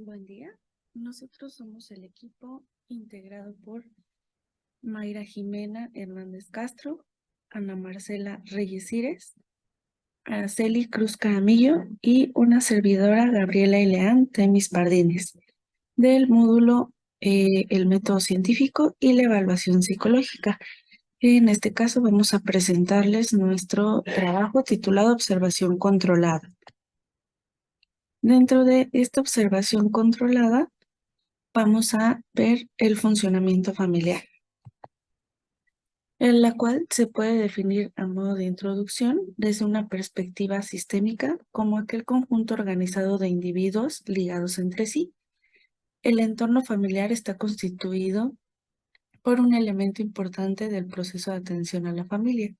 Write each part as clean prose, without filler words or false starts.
Buen día. Nosotros somos el equipo integrado por Mayra Jimena Hernández Castro, Ana Marcela Reyes Cires, Araceli Cruz Caramillo y una servidora, Gabriela Ileán Temis Pardines, del módulo El método científico y la evaluación psicológica. En este caso vamos a presentarles nuestro trabajo titulado Observación controlada. Dentro de esta observación controlada, vamos a ver el funcionamiento familiar, en la cual se puede definir a modo de introducción desde una perspectiva sistémica como aquel conjunto organizado de individuos ligados entre sí. El entorno familiar está constituido por un elemento importante del proceso de atención a la familia,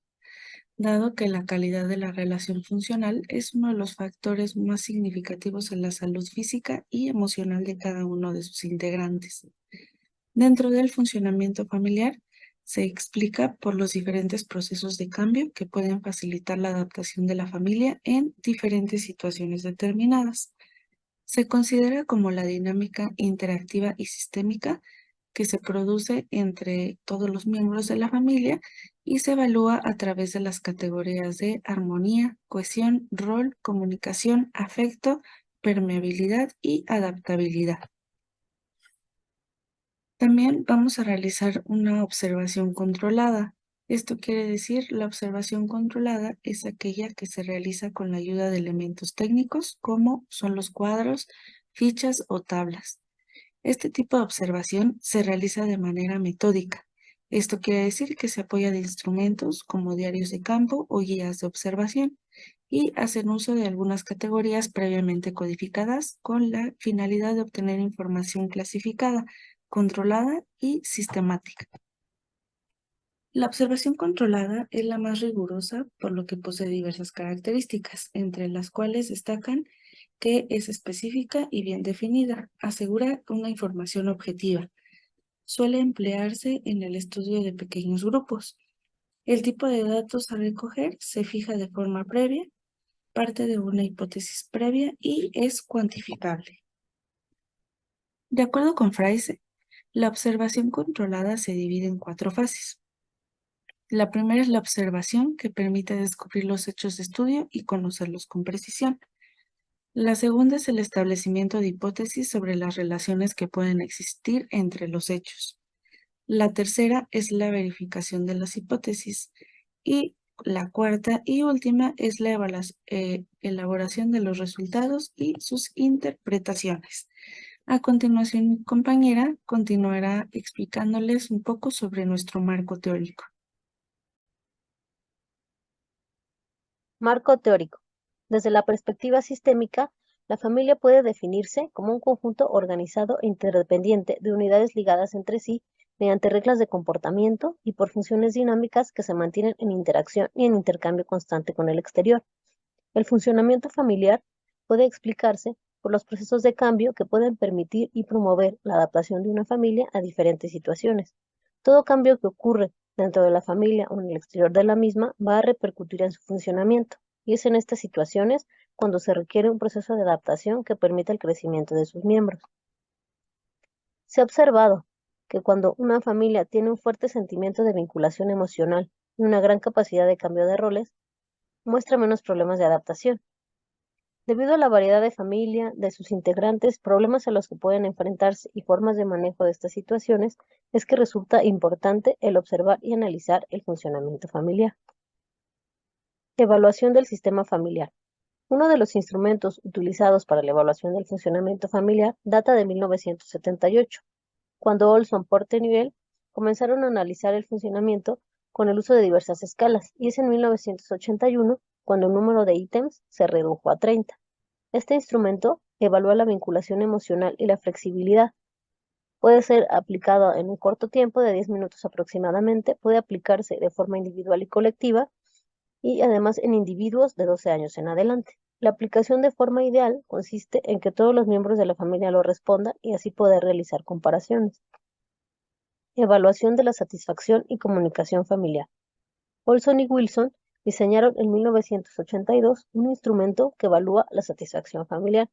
dado que la calidad de la relación funcional es uno de los factores más significativos en la salud física y emocional de cada uno de sus integrantes. Dentro del funcionamiento familiar, se explica por los diferentes procesos de cambio que pueden facilitar la adaptación de la familia en diferentes situaciones determinadas. Se considera como la dinámica interactiva y sistémica que se produce entre todos los miembros de la familia y se evalúa a través de las categorías de armonía, cohesión, rol, comunicación, afecto, permeabilidad y adaptabilidad. También vamos a realizar una observación controlada. Esto quiere decir, la observación controlada es aquella que se realiza con la ayuda de elementos técnicos como son los cuadros, fichas o tablas. Este tipo de observación se realiza de manera metódica. Esto quiere decir que se apoya de instrumentos como diarios de campo o guías de observación y hacen uso de algunas categorías previamente codificadas con la finalidad de obtener información clasificada, controlada y sistemática. La observación controlada es la más rigurosa, por lo que posee diversas características, entre las cuales destacan que es específica y bien definida, asegura una información objetiva, suele emplearse en el estudio de pequeños grupos. El tipo de datos a recoger se fija de forma previa, parte de una hipótesis previa y es cuantificable. De acuerdo con Fraise, la observación controlada se divide en 4 fases. La primera es la observación, que permite descubrir los hechos de estudio y conocerlos con precisión. La segunda es el establecimiento de hipótesis sobre las relaciones que pueden existir entre los hechos. La tercera es la verificación de las hipótesis. Y la cuarta y última es la elaboración de los resultados y sus interpretaciones. A continuación, mi compañera continuará explicándoles un poco sobre nuestro marco teórico. Marco teórico. Desde la perspectiva sistémica, la familia puede definirse como un conjunto organizado e interdependiente de unidades ligadas entre sí mediante reglas de comportamiento y por funciones dinámicas que se mantienen en interacción y en intercambio constante con el exterior. El funcionamiento familiar puede explicarse por los procesos de cambio que pueden permitir y promover la adaptación de una familia a diferentes situaciones. Todo cambio que ocurre dentro de la familia o en el exterior de la misma va a repercutir en su funcionamiento, y es en estas situaciones cuando se requiere un proceso de adaptación que permita el crecimiento de sus miembros. Se ha observado que cuando una familia tiene un fuerte sentimiento de vinculación emocional y una gran capacidad de cambio de roles, muestra menos problemas de adaptación. Debido a la variedad de familia, de sus integrantes, problemas a los que pueden enfrentarse y formas de manejo de estas situaciones, es que resulta importante el observar y analizar el funcionamiento familiar. Evaluación del sistema familiar. Uno de los instrumentos utilizados para la evaluación del funcionamiento familiar data de 1978, cuando Olson Porter-Nivel comenzaron a analizar el funcionamiento con el uso de diversas escalas, y es en 1981 cuando el número de ítems se redujo a 30. Este instrumento evalúa la vinculación emocional y la flexibilidad. Puede ser aplicado en un corto tiempo de 10 minutos aproximadamente, puede aplicarse de forma individual y colectiva, y además en individuos de 12 años en adelante. La aplicación de forma ideal consiste en que todos los miembros de la familia lo respondan y así poder realizar comparaciones. Evaluación de la satisfacción y comunicación familiar. Olson y Wilson diseñaron en 1982 un instrumento que evalúa la satisfacción familiar.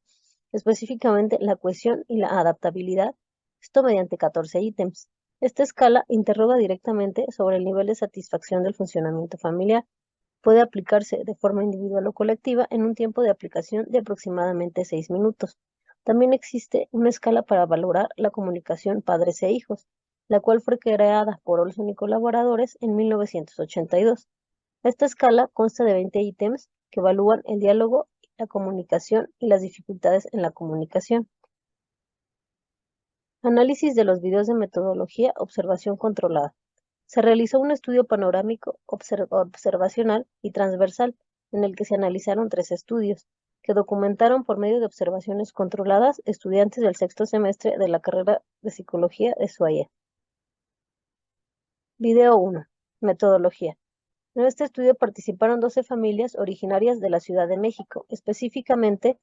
específicamente la cohesión y la adaptabilidad, esto mediante 14 ítems. Esta escala interroga directamente sobre el nivel de satisfacción del funcionamiento familiar. Puede aplicarse de forma individual o colectiva en un tiempo de aplicación de aproximadamente 6 minutos. También existe una escala para valorar la comunicación padres e hijos, la cual fue creada por Olson y colaboradores en 1982. Esta escala consta de 20 ítems que evalúan el diálogo, la comunicación y las dificultades en la comunicación. Análisis de los videos de metodología observación controlada. Se realizó un estudio panorámico, observacional y transversal, en el que se analizaron 3 estudios, que documentaron por medio de observaciones controladas estudiantes del sexto semestre de la carrera de Psicología de SUAYE. Video 1. Metodología. En este estudio participaron 12 familias originarias de la Ciudad de México, específicamente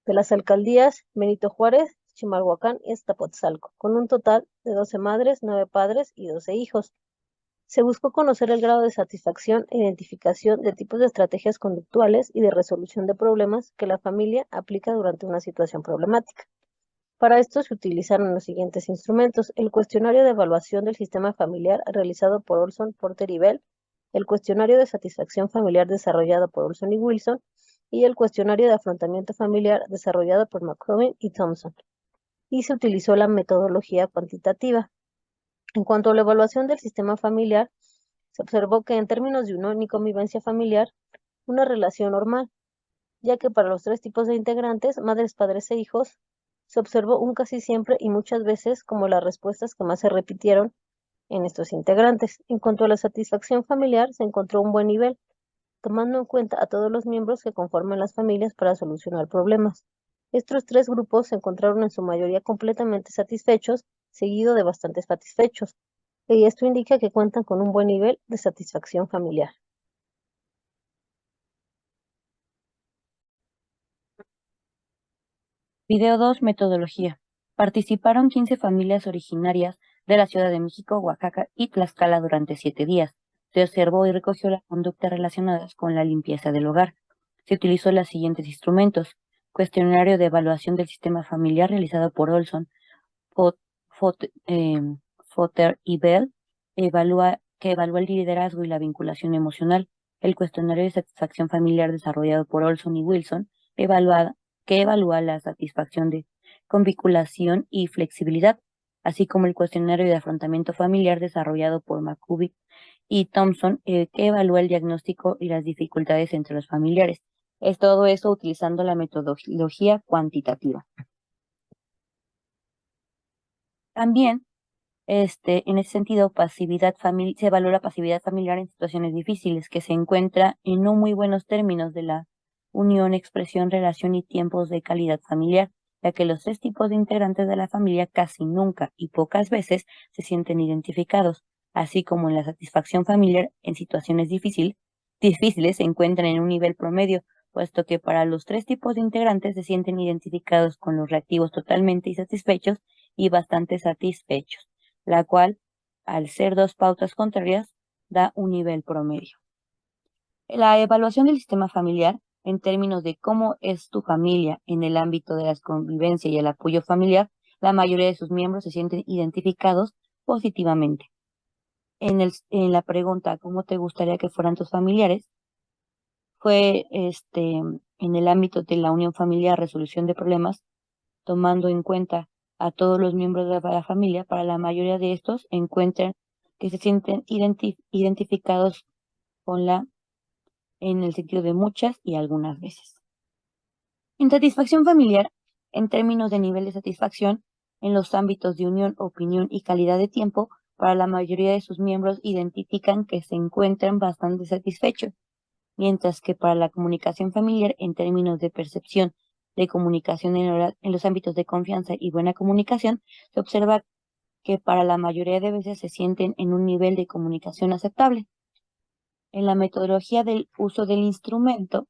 de las alcaldías Benito Juárez, Chimalhuacán y Azcapotzalco, con un total de 12 madres, 9 padres y 12 hijos. Se buscó conocer el grado de satisfacción e identificación de tipos de estrategias conductuales y de resolución de problemas que la familia aplica durante una situación problemática. Para esto se utilizaron los siguientes instrumentos: el cuestionario de evaluación del sistema familiar realizado por Olson, Porter y Bell, el cuestionario de satisfacción familiar desarrollado por Olson y Wilson, y el cuestionario de afrontamiento familiar desarrollado por McCrobbin y Thompson. Y se utilizó la metodología cuantitativa. En cuanto a la evaluación del sistema familiar, se observó que en términos de unión y convivencia familiar, una relación normal, ya que para los 3 tipos de integrantes, madres, padres e hijos, se observó un casi siempre y muchas veces como las respuestas que más se repitieron en estos integrantes. En cuanto a la satisfacción familiar, se encontró un buen nivel, tomando en cuenta a todos los miembros que conforman las familias para solucionar problemas. Estos 3 grupos se encontraron en su mayoría completamente satisfechos, seguido de bastante satisfechos, y esto indica que cuentan con un buen nivel de satisfacción familiar. Video 2. Metodología. Participaron 15 familias originarias de la Ciudad de México, Oaxaca y Tlaxcala durante 7 días. Se observó y recogió las conductas relacionadas con la limpieza del hogar. Se utilizó los siguientes instrumentos: cuestionario de evaluación del sistema familiar realizado por Olson, Foster y Bell, que evalúa el liderazgo y la vinculación emocional. El cuestionario de satisfacción familiar desarrollado por Olson y Wilson, que evalúa la satisfacción con vinculación y flexibilidad, así como el cuestionario de afrontamiento familiar desarrollado por McCubic y Thompson, que evalúa el diagnóstico y las dificultades entre los familiares. Es todo eso utilizando la metodología cuantitativa. También, en ese sentido, se valora pasividad familiar en situaciones difíciles, que se encuentra en no muy buenos términos de la unión, expresión, relación y tiempos de calidad familiar, ya que los 3 tipos de integrantes de la familia casi nunca y pocas veces se sienten identificados, así como en la satisfacción familiar en situaciones difíciles se encuentran en un nivel promedio, puesto que para los 3 tipos de integrantes se sienten identificados con los reactivos totalmente insatisfechos y bastante satisfechos, la cual, al ser 2 pautas contrarias, da un nivel promedio. La evaluación del sistema familiar, en términos de cómo es tu familia en el ámbito de la convivencia y el apoyo familiar, la mayoría de sus miembros se sienten identificados positivamente. En la pregunta, ¿cómo te gustaría que fueran tus familiares? Fue en el ámbito de la unión familiar, resolución de problemas, tomando en cuenta a todos los miembros de la familia. Para la mayoría de estos encuentran que se sienten identificados con en el sentido de muchas y algunas veces. En satisfacción familiar, en términos de nivel de satisfacción, en los ámbitos de unión, opinión y calidad de tiempo, para la mayoría de sus miembros identifican que se encuentran bastante satisfechos, mientras que para la comunicación familiar, en términos de percepción de comunicación en los ámbitos de confianza y buena comunicación, se observa que para la mayoría de veces se sienten en un nivel de comunicación aceptable. En la metodología del uso del instrumento,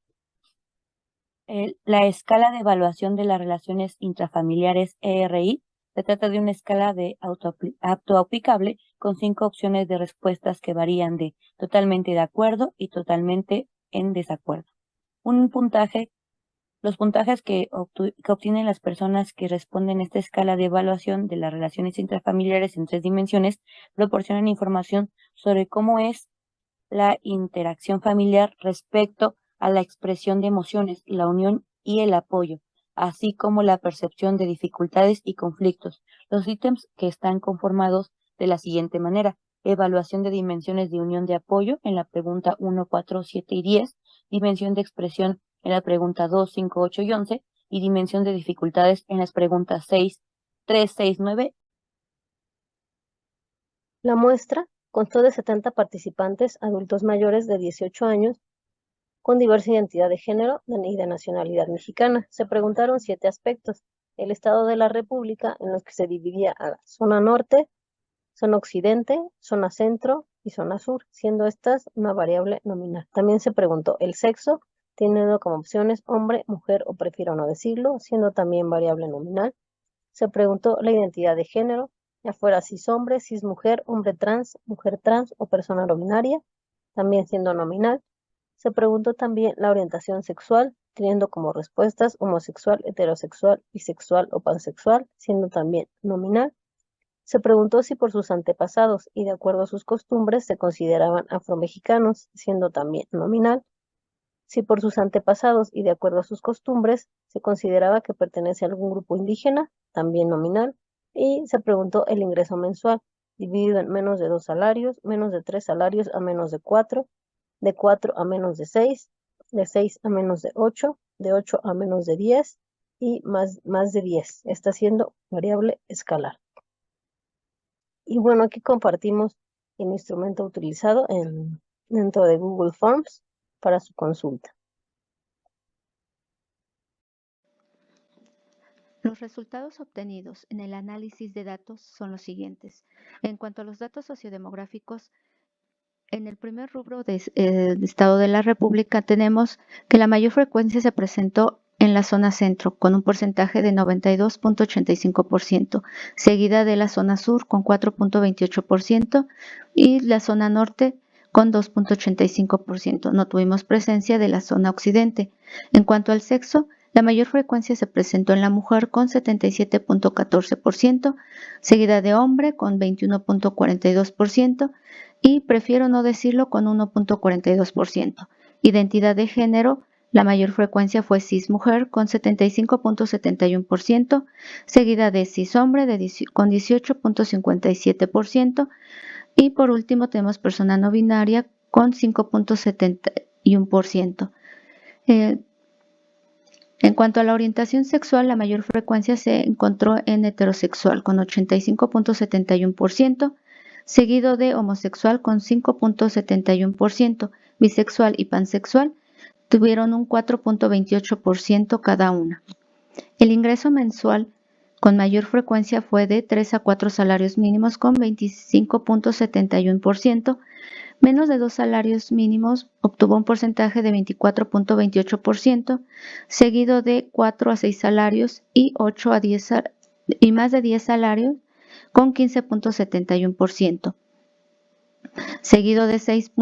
la escala de evaluación de las relaciones intrafamiliares ERI se trata de una escala de autoaplicable con 5 opciones de respuestas que varían de totalmente de acuerdo y totalmente en desacuerdo. Un puntaje Los puntajes que obtienen las personas que responden a esta escala de evaluación de las relaciones intrafamiliares en 3 dimensiones proporcionan información sobre cómo es la interacción familiar respecto a la expresión de emociones, la unión y el apoyo, así como la percepción de dificultades y conflictos. Los ítems que están conformados de la siguiente manera: evaluación de dimensiones de unión de apoyo en la pregunta 1, 4, 7 y 10, dimensión de expresión en la pregunta 2, 5, 8 y 11, y dimensión de dificultades en las preguntas 6, 3, 6, 9. La muestra constó de 70 participantes adultos mayores de 18 años con diversa identidad de género y de nacionalidad mexicana. Se preguntaron 7 aspectos: el estado de la República, en los que se dividía a la zona norte, zona occidente, zona centro y zona sur, siendo estas una variable nominal. También se preguntó el sexo, teniendo como opciones hombre, mujer o prefiero no decirlo, siendo también variable nominal. Se preguntó la identidad de género, ya fuera cis hombre, cis mujer, hombre trans o persona no binaria, también siendo nominal. Se preguntó también la orientación sexual, teniendo como respuestas homosexual, heterosexual, bisexual o pansexual, siendo también nominal. Se preguntó si por sus antepasados y de acuerdo a sus costumbres se consideraban afromexicanos, siendo también nominal. Si por sus antepasados y de acuerdo a sus costumbres se consideraba que pertenece a algún grupo indígena, también nominal. Y se preguntó el ingreso mensual, dividido en menos de 2 salarios, menos de 3 salarios a menos de 4 a menos de 6 a menos de 8 a menos de 10 y más de 10. Está siendo variable escalar. Y bueno, aquí compartimos el instrumento utilizado dentro de Google Forms para su consulta. Los resultados obtenidos en el análisis de datos son los siguientes. En cuanto a los datos sociodemográficos, en el primer rubro de Estado de la República tenemos que la mayor frecuencia se presentó en la zona centro, con un porcentaje de 92.85%, seguida de la zona sur con 4.28% y la zona norte con 2.85%. No tuvimos presencia de la zona occidente. En cuanto al sexo, la mayor frecuencia se presentó en la mujer con 77.14%, seguida de hombre con 21.42%, y prefiero no decirlo con 1.42%. Identidad de género, la mayor frecuencia fue cis mujer con 75.71%, seguida de cis hombre con 18.57%, y por último tenemos persona no binaria con 5.71%. En cuanto a la orientación sexual, la mayor frecuencia se encontró en heterosexual con 85.71%, seguido de homosexual con 5.71%, bisexual y pansexual tuvieron un 4.28% cada una. El ingreso mensual con mayor frecuencia fue de 3 a 4 salarios mínimos con 25.71%, menos de 2 salarios mínimos obtuvo un porcentaje de 24.28%, seguido de 4 a 6 salarios y más de 10 salarios con 15.71%, seguido de 6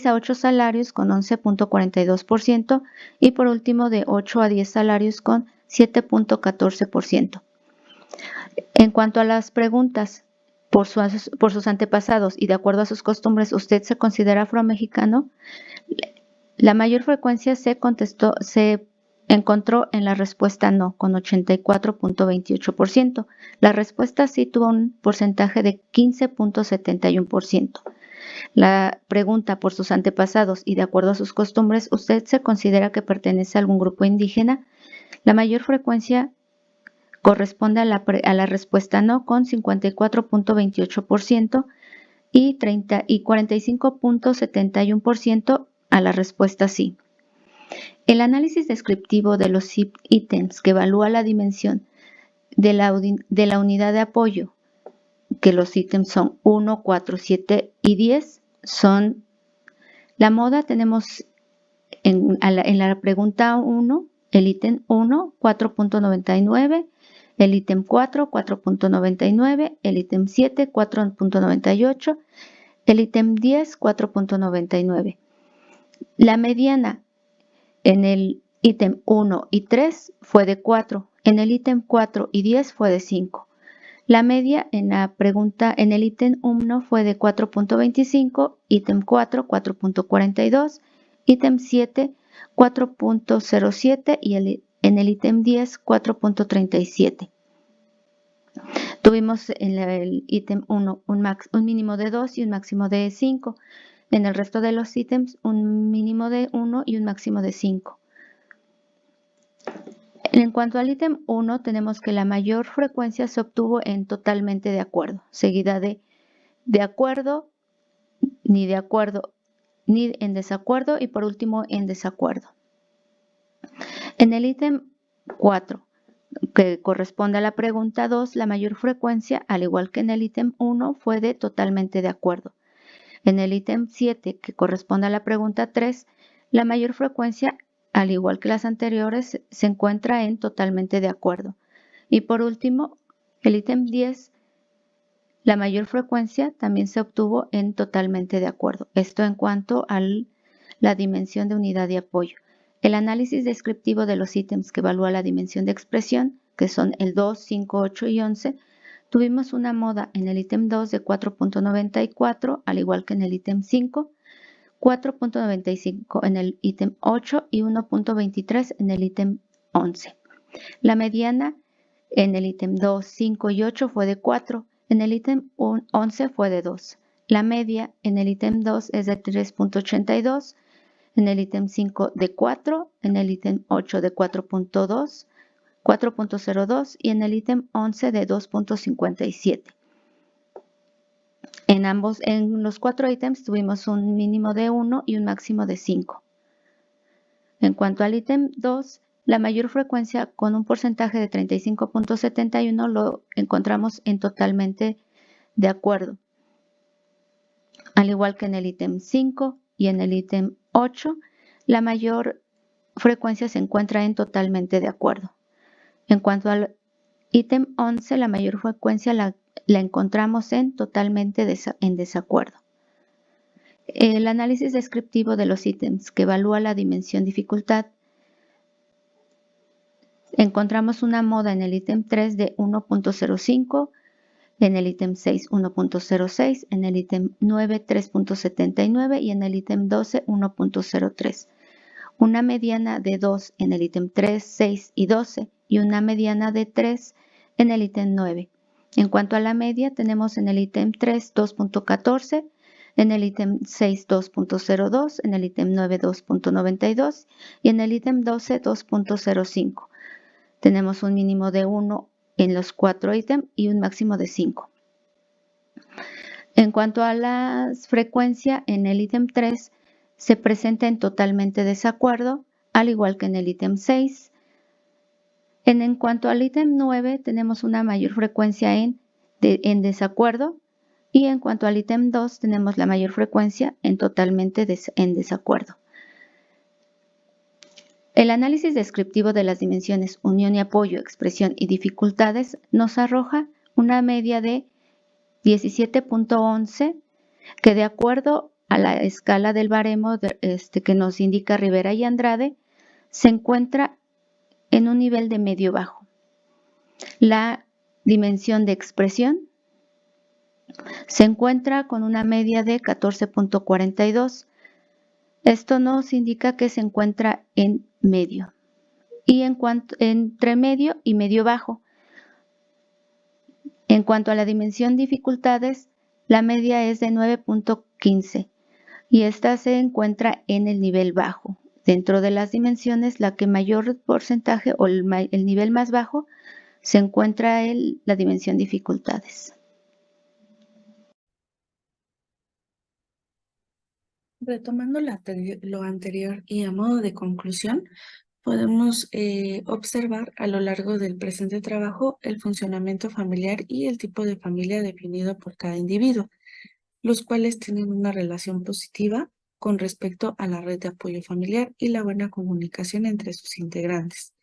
a 8 salarios con 11.42% y por último de 8 a 10 salarios con 7.14%. En cuanto a las preguntas, por sus antepasados y de acuerdo a sus costumbres, ¿usted se considera afromexicano? La mayor frecuencia se encontró en la respuesta no, con 84.28%. La respuesta sí tuvo un porcentaje de 15.71%. La pregunta por sus antepasados y de acuerdo a sus costumbres, ¿usted se considera que pertenece a algún grupo indígena? La mayor frecuencia corresponde a la respuesta no con 54.28% y 45.71% a la respuesta sí. El análisis descriptivo de los ítems que evalúa la dimensión de la unidad de apoyo, que los ítems son 1, 4, 7 y 10, son la moda. Tenemos en la pregunta 1, el ítem 1, 4.99, el ítem 4, 4.99, el ítem 7, 4.98, el ítem 10, 4.99. La mediana en el ítem 1 y 3 fue de 4. En el ítem 4 y 10 fue de 5. La media en la pregunta en el ítem 1 fue de 4.25, ítem 4, 4.42, ítem 7, 4.07 y en el ítem 10, 4.37. Tuvimos en el ítem 1 un mínimo de 2 y un máximo de 5. En el resto de los ítems, un mínimo de 1 y un máximo de 5. En cuanto al ítem 1, tenemos que la mayor frecuencia se obtuvo en totalmente de acuerdo, seguida de acuerdo, ni en desacuerdo y por último en desacuerdo. En el ítem 4, que corresponde a la pregunta 2, la mayor frecuencia, al igual que en el ítem 1, fue de totalmente de acuerdo. En el ítem 7, que corresponde a la pregunta 3, la mayor frecuencia, al igual que las anteriores, se encuentra en totalmente de acuerdo. Y por último, el ítem 10, la mayor frecuencia también se obtuvo en totalmente de acuerdo. Esto en cuanto a la dimensión de unidad de apoyo. El análisis descriptivo de los ítems que evalúa la dimensión de expresión, que son el 2, 5, 8 y 11, tuvimos una moda en el ítem 2 de 4.94, al igual que en el ítem 5, 4.95 en el ítem 8 y 1.23 en el ítem 11. La mediana en el ítem 2, 5 y 8 fue de 4, en el ítem 11 fue de 2. La media en el ítem 2 es de 3.82, en el ítem 5 de 4, en el ítem 8 de 4.2, 4.02 y en el ítem 11 de 2.57. En los 4 ítems tuvimos un mínimo de 1 y un máximo de 5. En cuanto al ítem 2, la mayor frecuencia con un porcentaje de 35.71 lo encontramos en totalmente de acuerdo. Al igual que en el ítem 5 y en el ítem 8, la mayor frecuencia se encuentra en totalmente de acuerdo. En cuanto al ítem 11, la mayor frecuencia la encontramos en totalmente en desacuerdo. El análisis descriptivo de los ítems que evalúa la dimensión dificultad, encontramos una moda en el ítem 3 de 1.05, en el ítem 6 1.06, en el ítem 9 3.79 y en el ítem 12 1.03. Una mediana de 2 en el ítem 3, 6 y 12 y una mediana de 3 en el ítem 9. En cuanto a la media, tenemos en el ítem 3 2.14, en el ítem 6 2.02, en el ítem 9 2.92 y en el ítem 12 2.05. Tenemos un mínimo de 1 en los 4 ítems y un máximo de 5. En cuanto a la frecuencia, en el ítem 3 se presenta en totalmente desacuerdo, al igual que en el ítem 6. En cuanto al ítem 9, tenemos una mayor frecuencia en desacuerdo, y en cuanto al ítem 2, tenemos la mayor frecuencia en totalmente en desacuerdo. El análisis descriptivo de las dimensiones unión y apoyo, expresión y dificultades nos arroja una media de 17.11, que de acuerdo a la escala del baremo que nos indica Rivera y Andrade, se encuentra en un nivel de medio-bajo. La dimensión de expresión se encuentra con una media de 14.42. Esto nos indica que se encuentra en medio y entre medio y medio-bajo. En cuanto a la dimensión dificultades, la media es de 9.15 y esta se encuentra en el nivel bajo. Dentro de las dimensiones, la que mayor porcentaje o el nivel más bajo se encuentra en la dimensión dificultades. Retomando lo anterior y a modo de conclusión, podemos observar a lo largo del presente trabajo el funcionamiento familiar y el tipo de familia definido por cada individuo, los cuales tienen una relación positiva con respecto a la red de apoyo familiar y la buena comunicación entre sus integrantes.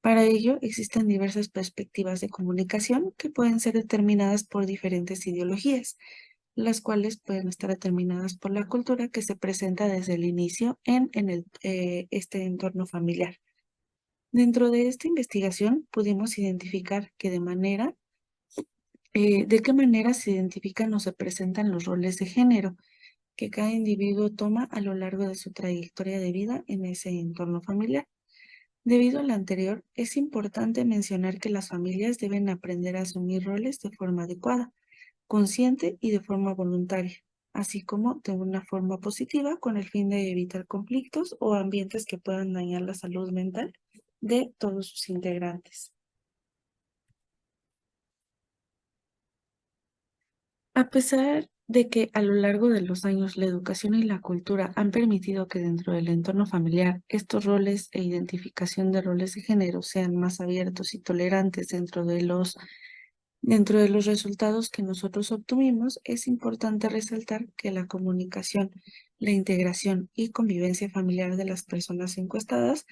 Para ello, existen diversas perspectivas de comunicación que pueden ser determinadas por diferentes ideologías, las cuales pueden estar determinadas por la cultura que se presenta desde el inicio en este entorno familiar. Dentro de esta investigación pudimos identificar que de qué manera se identifican o se presentan los roles de género que cada individuo toma a lo largo de su trayectoria de vida en ese entorno familiar. Debido a lo anterior, es importante mencionar que las familias deben aprender a asumir roles de forma adecuada, consciente y de forma voluntaria, así como de una forma positiva con el fin de evitar conflictos o ambientes que puedan dañar la salud mental de todos sus integrantes. A pesar de que a lo largo de los años la educación y la cultura han permitido que dentro del entorno familiar estos roles e identificación de roles de género sean más abiertos y tolerantes dentro de los resultados que nosotros obtuvimos, es importante resaltar que la comunicación, la integración y convivencia familiar de las personas encuestadas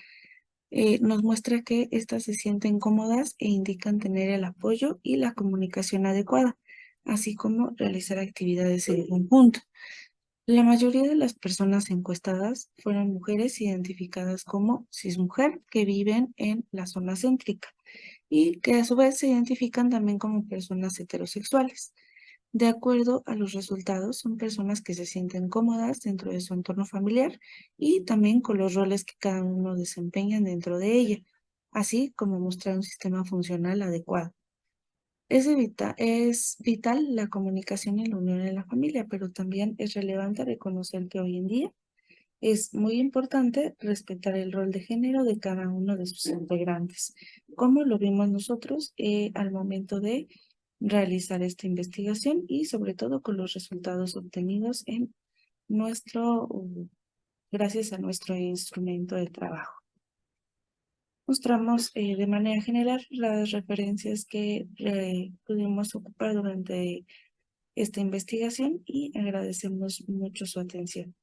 nos muestra que éstas se sienten cómodas e indican tener el apoyo y la comunicación adecuada, así como realizar actividades en conjunto. La mayoría de las personas encuestadas fueron mujeres identificadas como cismujer que viven en la zona céntrica y que a su vez se identifican también como personas heterosexuales. De acuerdo a los resultados, son personas que se sienten cómodas dentro de su entorno familiar y también con los roles que cada uno desempeña dentro de ella, así como mostrar un sistema funcional adecuado. Es vital la comunicación y la unión en la familia, pero también es relevante reconocer que hoy en día es muy importante respetar el rol de género de cada uno de sus integrantes, como lo vimos nosotros al momento de realizar esta investigación y sobre todo con los resultados obtenidos en gracias a nuestro instrumento de trabajo. Mostramos de manera general las referencias que pudimos ocupar durante esta investigación y agradecemos mucho su atención.